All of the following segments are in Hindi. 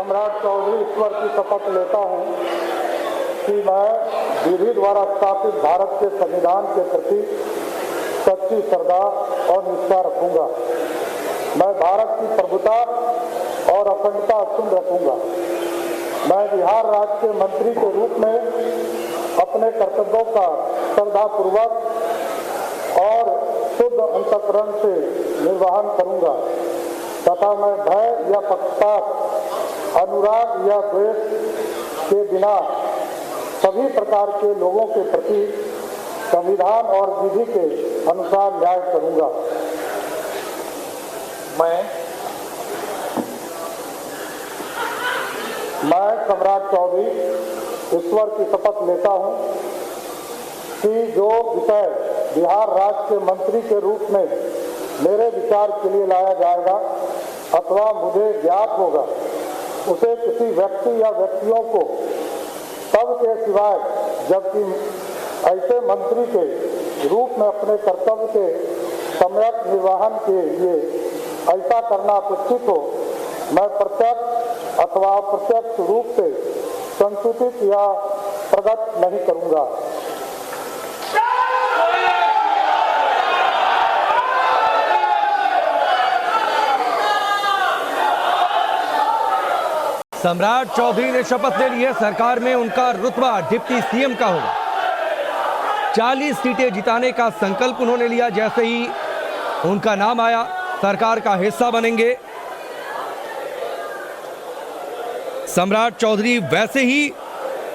सम्राट चौधरी ईश्वर की शपथ लेता हूँ कि मैं विधि द्वारा स्थापित भारत के संविधान के प्रति सच्ची श्रद्धा और निष्ठा रखूंगा। मैं भारत की प्रभुता और अखंडता अक्षुण्ण रखूंगा। मैं बिहार राज्य के मंत्री के रूप में अपने कर्तव्यों का श्रद्धापूर्वक और शुद्ध अंतःकरण से निर्वहन करूंगा तथा मैं भय या पक्षपात, अनुराग या द्वेष के बिना सभी प्रकार के लोगों के प्रति संविधान और विधि के अनुसार न्याय करूंगा। मैं सम्राट चौधरी ईश्वर की शपथ लेता हूं कि जो विषय बिहार राज्य के मंत्री के रूप में मेरे विचार के लिए लाया जाएगा अथवा मुझे ज्ञात होगा, उसे किसी व्यक्ति या व्यक्तियों को तब के सिवाय जबकि ऐसे मंत्री के रूप में अपने कर्तव्य के सम्यक निर्वहन के लिए ऐसा करना अपेक्षित हो, मैं प्रत्यक्ष अथवा अप्रत्यक्ष रूप से संसूचित या प्रकट नहीं करूंगा। सम्राट चौधरी ने शपथ ले ली है। सरकार में उनका रुतबा डिप्टी सीएम का होगा। 40 सीटें जिताने का संकल्प उन्होंने लिया। जैसे ही उनका नाम आया, सरकार का हिस्सा बनेंगे सम्राट चौधरी। वैसे ही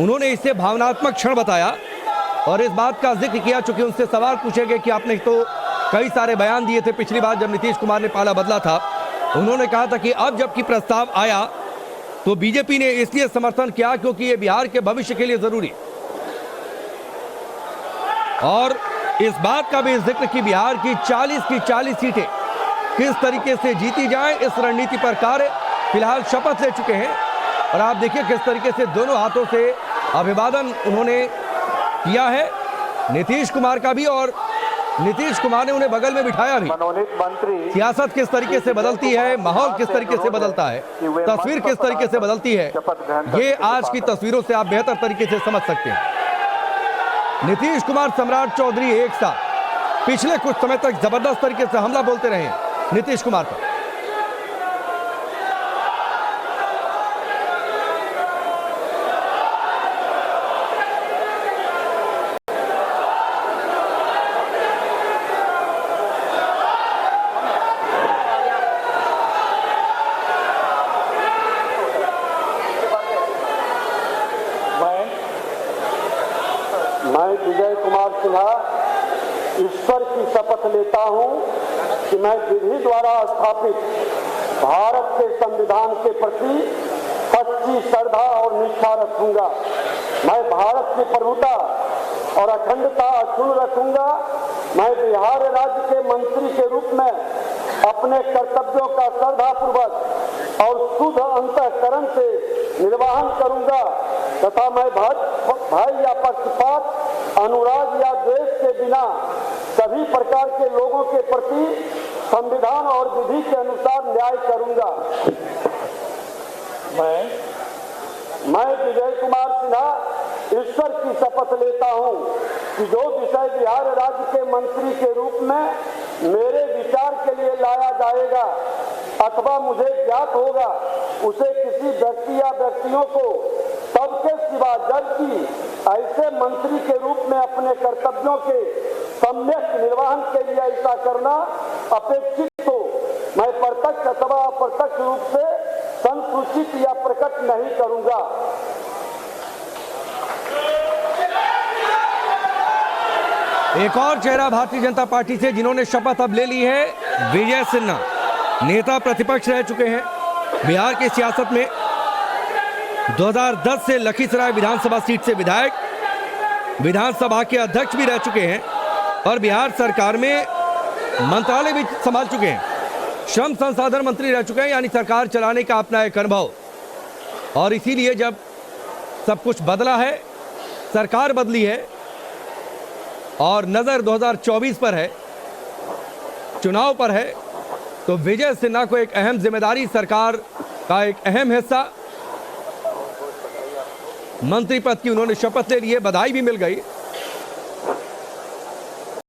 उन्होंने इसे भावनात्मक क्षण बताया और इस बात का जिक्र किया, चूंकि उनसे सवाल पूछे गए कि आपने तो कई सारे बयान दिए थे पिछली बार जब नीतीश कुमार ने पाला बदला था। उन्होंने कहा था कि अब जबकि प्रस्ताव आया तो बीजेपी ने इसलिए समर्थन किया क्योंकि ये बिहार के भविष्य के लिए जरूरी, और इस बात का भी जिक्र कि बिहार की 40 सीटें किस तरीके से जीती जाए, इस रणनीति पर कार्य फिलहाल शपथ ले चुके हैं। और आप देखिए किस तरीके से दोनों हाथों से अभिवादन उन्होंने किया है नीतीश कुमार का भी, और नीतीश कुमार ने उन्हें बगल में बिठाया भी। मनोनीत मंत्री सियासत किस तरीके से बदलती है, माहौल किस तरीके से बदलता है, तस्वीर किस तरीके से बदलती है, ये आज की तस्वीरों से आप बेहतर तरीके से समझ सकते हैं। नीतीश कुमार, सम्राट चौधरी एक साथ पिछले कुछ समय तक जबरदस्त तरीके से हमला बोलते रहे नीतीश कुमार पर। मैं विजय कुमार सिन्हा ईश्वर की शपथ लेता हूं कि मैं विधि द्वारा स्थापित भारत के संविधान के प्रति सच्ची श्रद्धा और निष्ठा रखूंगा। मैं भारत की प्रभुता और अखंडता अक्षुण्ण रखूंगा। मैं बिहार राज्य के मंत्री के रूप में अपने कर्तव्यों का श्रद्धापूर्वक और शुद्ध अंतःकरण से निर्वहन करूंगा तथा मैं भय या पक्षपात, अनुराग या द्वेष के बिना सभी प्रकार के लोगों के प्रति संविधान और विधि के अनुसार न्याय करूंगा। मैं विजय कुमार सिन्हा ईश्वर की शपथ लेता हूं कि जो विषय बिहार राज्य के मंत्री के रूप में मेरे विचार के लिए लाया जाएगा अथवा मुझे ज्ञात होगा, उसे किसी व्यक्ति या व्यक्तियों को सबके सिवा जबकि ऐसे मंत्री के रूप में अपने कर्तव्यों के सम्यक निर्वहन के लिए ऐसा करना अपेक्षित हो, मैं प्रत्यक्ष अथवा अप्रत्यक्ष रूप से संसूचित या प्रकट नहीं करूंगा। एक और चेहरा भारतीय जनता पार्टी से जिन्होंने शपथ अब ले ली है, विजय सिन्हा। नेता प्रतिपक्ष रह चुके हैं बिहार की सियासत में। 2010 से लखीसराय विधानसभा सीट से विधायक, विधानसभा के अध्यक्ष भी रह चुके हैं और बिहार सरकार में मंत्रालय भी संभाल चुके हैं। श्रम संसाधन मंत्री रह चुके हैं, यानी सरकार चलाने का अपना एक अनुभव। और इसीलिए जब सब कुछ बदला है, सरकार बदली है और नज़र 2024 पर है, चुनाव पर है, तो विजय सिन्हा को एक अहम जिम्मेदारी, सरकार का एक अहम हिस्सा मंत्री पद की उन्होंने शपथ ले ली है, बधाई भी मिल गई।